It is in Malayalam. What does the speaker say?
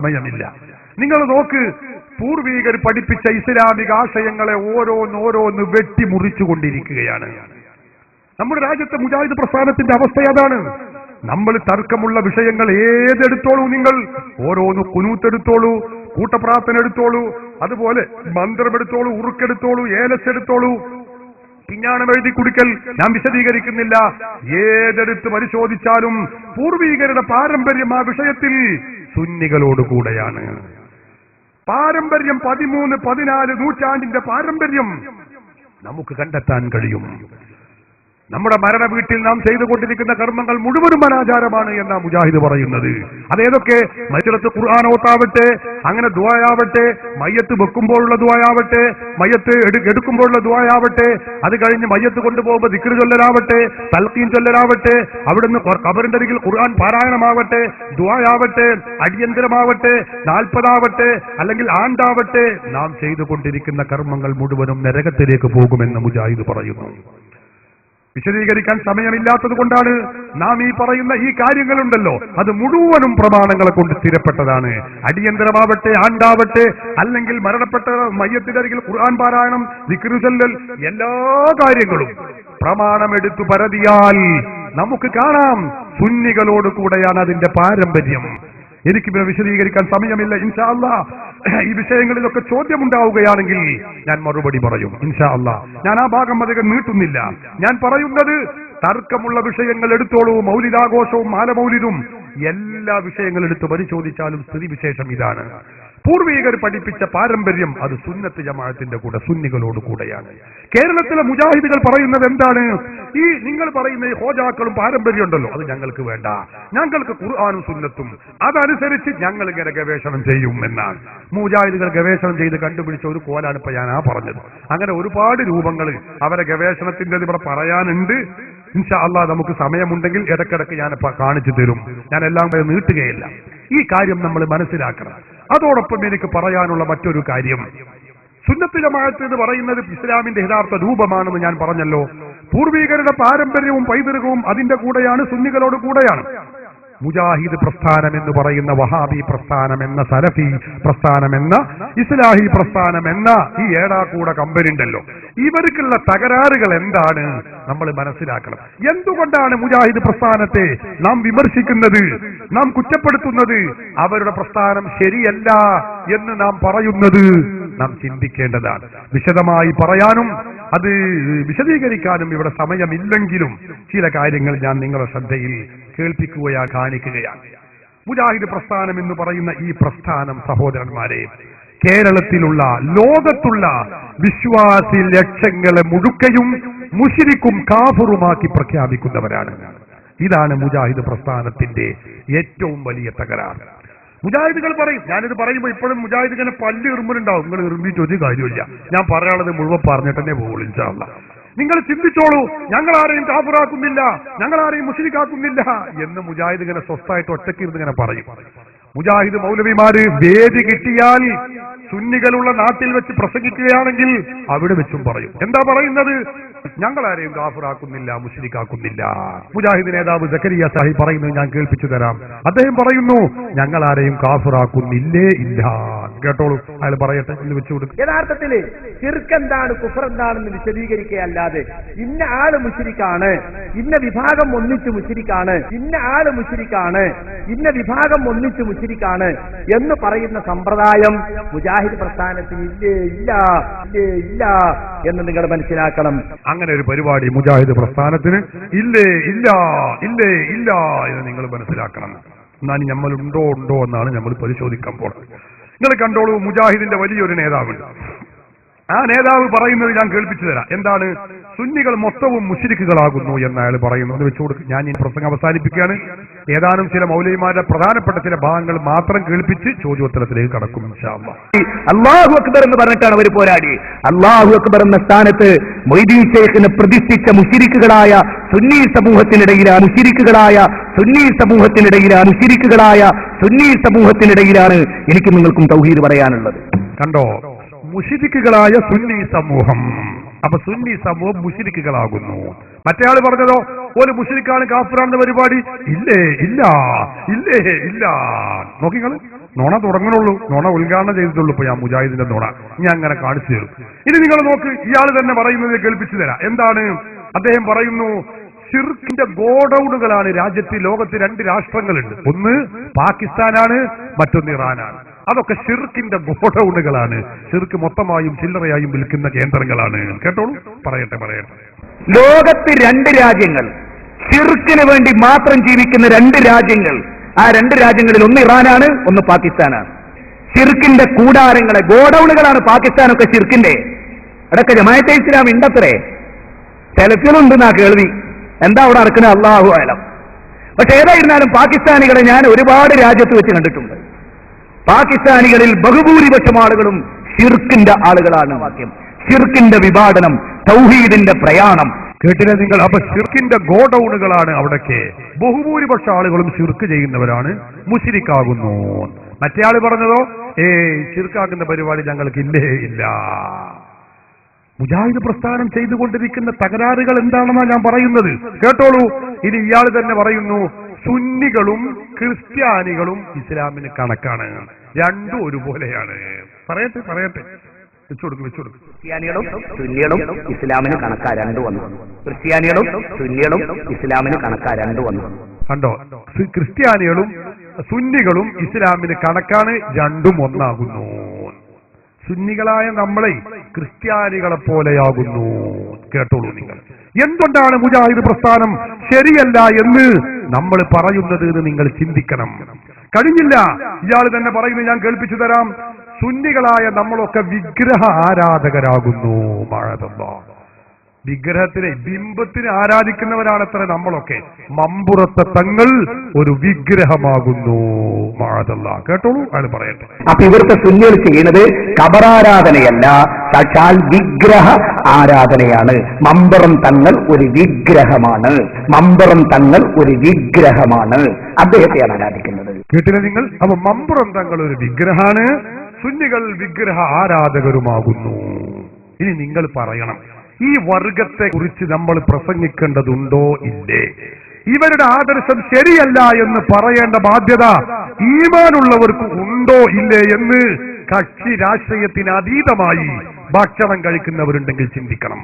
സമയമില്ല. നിങ്ങൾ നോക്ക്, പൂർവീകർ പഠിപ്പിച്ച ഇസ്ലാമിക ആശയങ്ങളെ ഓരോന്നോരോന്ന് വെട്ടിമുറിച്ചുകൊണ്ടിരിക്കുകയാണ്. നമ്മുടെ രാജ്യത്തെ മുജാഹിദ് പ്രസ്ഥാനത്തിന്റെ അവസ്ഥ അതാണ്. നമ്മൾ തർക്കമുള്ള വിഷയങ്ങൾ ഏതെടുത്തോളൂ, നിങ്ങൾ ഓരോന്ന് കുനൂത്തെടുത്തോളൂ, കൂട്ടപ്രാർത്ഥന എടുത്തോളൂ, അതുപോലെ മന്ത്രമെടുത്തോളൂ, ഉറുക്കെടുത്തോളൂ, ഏലസെടുത്തോളൂ, പിഞ്ഞാണം എഴുതി കുടിക്കൽ ഞാൻ വിശദീകരിക്കുന്നില്ല. ഏതെടുത്ത് പരിശോധിച്ചാലും പൂർവീകരുടെ പാരമ്പര്യം ആ വിഷയത്തിൽ സുന്നികളോടുകൂടെയാണ്. പാരമ്പര്യം 13-14 നൂറ്റാണ്ടിന്റെ പാരമ്പര്യം നമുക്ക് കണ്ടെത്താൻ കഴിയും. നമ്മുടെ മരണ വീട്ടിൽ നാം ചെയ്തുകൊണ്ടിരിക്കുന്ന കർമ്മങ്ങൾ മുഴുവനും അനാചാരമാണ് എന്നാ മുജാഹിദ് പറയുന്നത്. അതേതൊക്കെ? മയ്യത്ത് ഖുർആൻ ഓത്താവട്ടെ, അങ്ങനെ ദുആയാവട്ടെ, മയ്യത്ത് വെക്കുമ്പോഴുള്ള ദുആയാവട്ടെ, മയ്യത്ത് എടുക്കുമ്പോഴുള്ള ദുആയാവട്ടെ, അത് കഴിഞ്ഞ് മയ്യത്ത് കൊണ്ടുപോകുമ്പോൾ ദിക്ർ ചൊല്ലലാവട്ടെ, തൽഖീൻ ചൊല്ലലാവട്ടെ, അവിടുന്ന് ഖബറിന്റെ അരികിൽ ഖുർആൻ പാരായണമാവട്ടെ, ദുആയാവട്ടെ, അടിയന്തരമാവട്ടെ, 40 ആവട്ടെ, അല്ലെങ്കിൽ ആണ്ടാവട്ടെ, നാം ചെയ്തുകൊണ്ടിരിക്കുന്ന കർമ്മങ്ങൾ മുഴുവനും നരകത്തിലേക്ക് പോകുമെന്ന് മുജാഹിദ് പറയുന്നു. വിശദീകരിക്കാൻ സമയമില്ലാത്തത് കൊണ്ടാണ് നാം ഈ പറയുന്ന ഈ കാര്യങ്ങളുണ്ടല്ലോ, അത് മുഴുവനും പ്രമാണങ്ങളെ കൊണ്ട് സ്ഥിരപ്പെട്ടതാണ്. അടിയന്തരമാവട്ടെ, ആണ്ടാവട്ടെ, അല്ലെങ്കിൽ മരണപ്പെട്ട മയ്യത്തിന്റെ അരികിൽ ഖുർആൻ പാരായണം, ദിക്ർ ചൊല്ലൽ, എല്ലാ കാര്യങ്ങളും പ്രമാണമെടുത്തു പരതിയാൽ നമുക്ക് കാണാം സുന്നികളോട് കൂടെയാണ് അതിന്റെ പാരമ്പര്യം. എനിക്കിവിടെ വിശദീകരിക്കാൻ സമയമില്ല. ഇൻഷാ അല്ലാഹ് ഈ വിഷയങ്ങളിലൊക്കെ ചോദ്യമുണ്ടാവുകയാണെങ്കിൽ ഞാൻ മറുപടി പറയും ഇൻഷാ അല്ലാഹ്. ഞാൻ ആ ഭാഗം അധികം നീട്ടുന്നില്ല. ഞാൻ പറയുന്നത് തർക്കമുള്ള വിഷയങ്ങൾ എടുത്തോളൂ. മൗലിദാഘോഷവും മാലമൗലിദും എല്ലാ വിഷയങ്ങളും എടുത്ത് പരിശോധിച്ചാലും സ്ഥിതിവിശേഷം ഇതാണ്. പൂർവീകർ പഠിപ്പിച്ച പാരമ്പര്യം അത് സുന്നത്ത് ജമാഅത്തിന്റെ കൂടെ, സുന്നികളോട് കൂടെയാണ്. കേരളത്തിലെ മുജാഹിദുകൾ പറയുന്നത് എന്താണ്? ഈ നിങ്ങൾ പറയുന്ന ഈ ഹോജാക്കളും പാരമ്പര്യം ഉണ്ടല്ലോ, അത് ഞങ്ങൾക്ക് വേണ്ട, ഞങ്ങൾക്ക് ഖുർആനും സുന്നത്തും അതനുസരിച്ച് ഞങ്ങൾ ഇങ്ങനെ ഗവേഷണം ചെയ്യും എന്നാണ്. മുജാഹിദുകൾ ഗവേഷണം ചെയ്ത് കണ്ടുപിടിച്ച ഒരു കോലാണ് ഇപ്പൊ ഞാൻ പറഞ്ഞത്. അങ്ങനെ ഒരുപാട് രൂപങ്ങൾ അവരെ ഗവേഷണത്തിന്റെ ഇവിടെ പറയാനുണ്ട്. ഇൻഷാ അല്ലാഹ് നമുക്ക് സമയമുണ്ടെങ്കിൽ ഇടക്കിടക്ക് ഞാൻ കാണിച്ചു തരും. ഞാൻ എല്ലാം നീട്ടുകയില്ല. ഈ കാര്യം നമ്മൾ മനസ്സിലാക്കണം. അതോടൊപ്പം എനിക്ക് പറയാനുള്ള മറ്റൊരു കാര്യം, സുന്നത്ത് ജമാഅത്ത് എന്ന് പറയുന്നത് ഇസ്ലാമിന്റെ യഥാർത്ഥ രൂപമാണെന്ന് ഞാൻ പറഞ്ഞല്ലോ. പൂർവീകരുടെ പാരമ്പര്യവും പൈതൃകവും അതിന്റെ കൂടെയാണ്, സുന്നികളോട് കൂടെയാണ്. മുജാഹിദ് പ്രസ്ഥാനം എന്ന് പറയുന്ന, വഹാബി പ്രസ്ഥാനം എന്ന, സലഫി പ്രസ്ഥാനം എന്ന, ഇസ്ലാഹി പ്രസ്ഥാനം എന്ന ഈ ഏടാകൂട കമ്പനി ഉണ്ടല്ലോ, ഇവർക്കുള്ള തകരാറുകൾ എന്താണ് നമ്മൾ മനസ്സിലാക്കണം. എന്തുകൊണ്ടാണ് മുജാഹിദ് പ്രസ്ഥാനത്തെ നാം വിമർശിക്കുന്നത്, നാം കുറ്റപ്പെടുത്തുന്നത്, അവരുടെ പ്രസ്ഥാനം ശരിയല്ല എന്ന് നാം പറയുന്നത്? നാം ചിന്തിക്കേണ്ടതാണ്. വിശദമായി പറയാനും അത് വിശദീകരിക്കാനും ഇവിടെ സമയമില്ലെങ്കിലും ചില കാര്യങ്ങൾ ഞാൻ നിങ്ങളുടെ ശ്രദ്ധയിൽ കാണിക്കുകയാണ്. മുജാഹിദ് പ്രസ്ഥാനം എന്ന് പറയുന്ന ഈ പ്രസ്ഥാനം, സഹോദരന്മാരെ, കേരളത്തിലുള്ള, ലോകത്തുള്ള വിശ്വാസി ലക്ഷങ്ങളെ മുഴുക്കയും മുശ്രിക്കും കാഫിറുമാക്കി പ്രഖ്യാപിക്കുന്നവരാണ്. ഇതാണ് മുജാഹിദ് പ്രസ്ഥാനത്തിന്റെ ഏറ്റവും വലിയ തകരാറ്. മുജാഹിദുകൾ പറയും, ഞാനിത് പറയുമ്പോൾ ഇപ്പോഴും മുജാഹിദിനെ പല്ല് ഇറുമ്പലുണ്ടാവും. നിങ്ങൾ ഇറുമ്പിട്ട് ഒരു കാര്യമില്ല, ഞാൻ പറയാനുള്ളത് മുഴുവൻ പറഞ്ഞിട്ട് തന്നെ പോകുള്ളൂ ഇൻഷാ അല്ലാഹ്. നിങ്ങൾ ചിന്തിച്ചോളൂ, ഞങ്ങൾ ആരെയും കാഫിറാക്കുന്നില്ല, ഞങ്ങൾ ആരെയും മുശ്രിക്കാക്കുന്നില്ല എന്ന് മുജാഹിദിനെ സ്വസ്ഥായിട്ട് ഒറ്റയ്ക്ക് ഇരുന്ന് ഇങ്ങനെ പറയും. മുജാഹിദ് മൗലവിമാര് വേദി കിട്ടിയാൽ സുന്നികളുള്ള നാട്ടിൽ വെച്ച് പ്രസംഗിക്കുകയാണെങ്കിൽ അവിടെ വെച്ചും പറയും. എന്താ പറയുന്നത്? ഞങ്ങളാരെയും കാഫിറാക്കുന്നില്ല, മുശ്രിക്കാക്കുന്നില്ല. മുജാഹിദ് നേതാവ് സക്കരിയ സാഹിബ് പറയുന്നത് ഞാൻ കേൾപ്പിച്ചു തരാം. അദ്ദേഹം പറയുന്നു, ഞങ്ങളാരെയും കാഫിറാക്കുന്നില്ലേ ഇല്ല. കേട്ടോളൂ, അയാൾ പറയട്ടെ, വെച്ചു കൊടുക്കും. യഥാർത്ഥത്തില് ശിർക്ക് എന്താണ്, കുഫർ എന്താണെന്ന് വിശദീകരിക്കുകയല്ലാതെ ഇന്ന ആള് മുശ്രിക്കാണ്, ഇന്ന വിഭാഗം ഒന്നിച്ച് മുശ്രിക്കാണ്, ഇന്ന ആള് മുശ്രിക്കാണ്, ഇന്ന വിഭാഗം ഒന്നിച്ച് മുശ്രിക്കാണ് എന്ന് പറയുന്ന സമ്പ്രദായം മുജാഹിദ് പ്രസ്ഥാനത്തിന് ഇല്ലേ ഇല്ല ഇല്ലേ ഇല്ല എന്ന് നിങ്ങൾ മനസ്സിലാക്കണം. അങ്ങനെ ഒരു പരിപാടി മുജാഹിദ് പ്രസ്ഥാനത്തിന് ഇല്ലേ ഇല്ല ഇല്ലേ ഇല്ല എന്ന് നിങ്ങൾ മനസ്സിലാക്കണം. എന്നാൽ നമ്മളുണ്ടോ ഉണ്ടോ എന്നാണ് നമ്മൾ പരിശോധിക്കാൻ പോകുന്നത്. നിങ്ങൾ കണ്ടോളൂ, മുജാഹിദിന്റെ വലിയൊരു നേതാവുണ്ട്. ആ നേതാവ് പറയുന്നത് ഞാൻ കേൾപ്പിച്ചു തരാം. എന്താണ്? സുന്നികൾ മൊത്തവും മുശ്രിക്കുകളാകുന്നു എന്ന് അയാൾ പറയുന്നത് വെച്ചു കൊടുക്കും. ഞാൻ ഈ പ്രസംഗം അവസാനിപ്പിക്കുകയാണ്. ഏതാനും ചില മൗലവിമാരുടെ പ്രധാനപ്പെട്ട ചില ഭാഗങ്ങൾ മാത്രം കേൾപ്പിച്ച് ചോദ്യോത്തരത്തിലേക്ക് കടക്കും ഇൻഷാ അല്ലാഹ്. അല്ലാഹു അക്ബർ എന്ന് പറഞ്ഞിട്ടാണ് അവർ പോരാടി. അല്ലാഹു അക്ബർ എന്ന സ്ഥാനത്ത് മൊയ്തീൻ ശൈഖിനെ പ്രതിഷ്ഠിച്ച മുശ്രിക്കുകളായ സുന്നി സമൂഹത്തിനിടയിലാണ്, മുശ്രിക്കുകളായ സുന്നി സമൂഹത്തിനിടയിലാണ്, മുശ്രിക്കുകളായ സുന്നി സമൂഹത്തിനിടയിലാണ് എനിക്ക് നിങ്ങൾക്കും തൗഹീദ് പറയാനുള്ളത്. കണ്ടോ, മുശ്രിക്കുകളായ സുന്നി സമൂഹം. അപ്പൊ സുന്നി സമൂഹം മുശ്രിക്കുകളാകുന്നു. മറ്റേ ആള് പറഞ്ഞതോ, ഒരു മുശ്രിക്കാണ് കാഫിറാണെന്ന പരിപാടി ഇല്ലേ ഇല്ല ഇല്ലേ ഇല്ല. നോക്കിങ്ങൾ, നുണ തുടങ്ങണുള്ളൂ, നുണ ഉദ്ഘാടനം ചെയ്തിട്ടുള്ളൂ. ഇപ്പൊ ഞാൻ മുജാഹിദിന്റെ നുണ ഞാൻ അങ്ങനെ കാണിച്ചു തരും. ഇനി നിങ്ങൾ നോക്ക്, ഇയാൾ തന്നെ പറയുന്നത് കേൾപ്പിച്ചു തരാം. എന്താണ് അദ്ദേഹം പറയുന്നു? ഷിർക്കിന്റെ ഗോഡൌണുകളാണ് രാജ്യത്ത്. ലോകത്ത് 2 രാഷ്ട്രങ്ങളുണ്ട്, ഒന്ന് പാകിസ്ഥാനാണ്, മറ്റൊന്ന് ഇറാനാണ്. അതൊക്കെ ഷിർക്കിന്റെ ഗോഡൌണുകളാണ്. ഷിർക്ക് മൊത്തമായും ചില്ലറയായും വിൽക്കുന്ന കേന്ദ്രങ്ങളാണ്. കേട്ടോളൂ, പറയട്ടെ. ലോകത്ത് 2 രാജ്യങ്ങൾ, ഷിർക്കിന് വേണ്ടി മാത്രം ജീവിക്കുന്ന 2 രാജ്യങ്ങൾ. ആ 2 രാജ്യങ്ങളിൽ ഒന്ന് ഇറാനാണ്, ഒന്ന് പാകിസ്ഥാനാണ്. ഷിർക്കിന്റെ കൂടാരങ്ങളെ, ഗോഡൌണുകളാണ് പാകിസ്ഥാനൊക്കെ ഷിർക്കിന്റെ. അടക്ക ജമാഅത്തെ ഇസ്ലാം ഉണ്ടത്രേ, സെലഫികളുണ്ടെന്നാ കേൾവി. എന്താ അവിടെ നടക്കുന്നത് അല്ലാഹു അലം. പക്ഷെ ഏതായിരുന്നാലും പാകിസ്ഥാനികളെ ഞാൻ ഒരുപാട് രാജ്യത്ത് വെച്ച് കണ്ടിട്ടുണ്ട്. പാകിസ്ഥാനികളിൽ ബഹുഭൂരിപക്ഷം ആളുകളും ഷിർക്കിന്റെ ആളുകളാണ്. വാക്യം ഷിർക്കിന്റെ വിഭാടനം, തൗഹീദിന്റെ പ്രയാണം. കേട്ടില്ലേ നിങ്ങൾ? അപ്പൊ ഷിർക്കിന്റെ ഗോഡൌണുകളാണ് അവിടൊക്കെ. ബഹുഭൂരിപക്ഷ ആളുകളും ഷിർക്ക് ചെയ്യുന്നവരാണ്, മുശ്രിക്കാകുന്നു. മറ്റേ ആള് പറഞ്ഞതോ ഷിർക്കാക്കുന്ന പരിപാടി ഞങ്ങൾക്ക് ഇല്ല. മുജാഹിദ് പ്രസ്ഥാനം ചെയ്തുകൊണ്ടിരിക്കുന്ന തകരാറുകൾ എന്താണെന്നാണ് ഞാൻ പറയുന്നത്. കേട്ടോളൂ. ഇനി ഇയാൾ തന്നെ പറയുന്നു, സുന്നികളും ക്രിസ്ത്യാനികളും ഇസ്ലാമിന് കണക്കാണ്, രണ്ടും ഒരുപോലെയാണ്. പറയട്ടെ, വെച്ചുകൊടുക്കും. ക്രിസ്ത്യാനികളും സുന്നികളും ഇസ്ലാമിന് കണക്കാ 2 വന്നു. ക്രിസ്ത്യാനികളും സുന്നികളും ഇസ്ലാമിന് കണക്കാ 2 വന്നു. കണ്ടോ? ക്രിസ്ത്യാനികളും സുന്നികളും ഇസ്ലാമിന് കണക്കാണ്, രണ്ടും ഒന്നാകുന്നു. സുന്നികളായ നമ്മളെ ക്രിസ്ത്യാനികളെ പോലെയാകുന്നു. കേട്ടോളൂ നിങ്ങൾ. എന്തുകൊണ്ടാണ് മുജാഹിദ് പ്രസ്ഥാനം ശരിയല്ല എന്ന് നമ്മൾ പറയുന്നത് എന്ന് നിങ്ങൾ ചിന്തിക്കണം. കഴിഞ്ഞില്ല, ഇയാൾ തന്നെ പറയുന്നത് ഞാൻ കേൾപ്പിച്ചു തരാം. സുന്നികളായ നമ്മളൊക്കെ വിഗ്രഹ ആരാധകരാകുന്നു. വിഗ്രഹത്തിനെ, ബിംബത്തിനെ ആരാധിക്കുന്നവരാണത്ര നമ്മളൊക്കെ. മമ്പുറത്തെ തങ്ങൾ ഒരു വിഗ്രഹമാകുന്നു. കേട്ടോളൂ, അയാൾ പറയട്ടെ. അപ്പൊ ഇവിടുത്തെ സുന്നികൾ ചെയ്യുന്നത് ഖബറാരാധനയല്ല, സാക്ഷാൽ വിഗ്രഹ ആരാധനയാണ്. മമ്പുറം തങ്ങൾ ഒരു വിഗ്രഹമാണ്. അദ്ദേഹത്തെയാണ് ആരാധിക്കുന്നത്. കേട്ടില്ല നിങ്ങൾ? അപ്പൊ മമ്പുറം തങ്ങൾ ഒരു വിഗ്രഹാണ്, സുന്നികൾ വിഗ്രഹ ആരാധകരുമാകുന്നു. ഇനി നിങ്ങൾ പറയണം, ഈ വർഗത്തെ കുറിച്ച് നമ്മൾ പ്രസംഗിക്കേണ്ടതുണ്ടോ ഇല്ലേ? ഇവരുടെ ആദർശം ശരിയല്ല എന്ന് പറയേണ്ട ബാധ്യത ഈമാനുള്ളവർക്ക് ഉണ്ടോ ഇല്ലേ എന്ന് കക്ഷി രാഷ്ട്രീയത്തിന് അതീതമായി ഭക്ഷണം കഴിക്കുന്നവരുണ്ടെങ്കിൽ ചിന്തിക്കണം.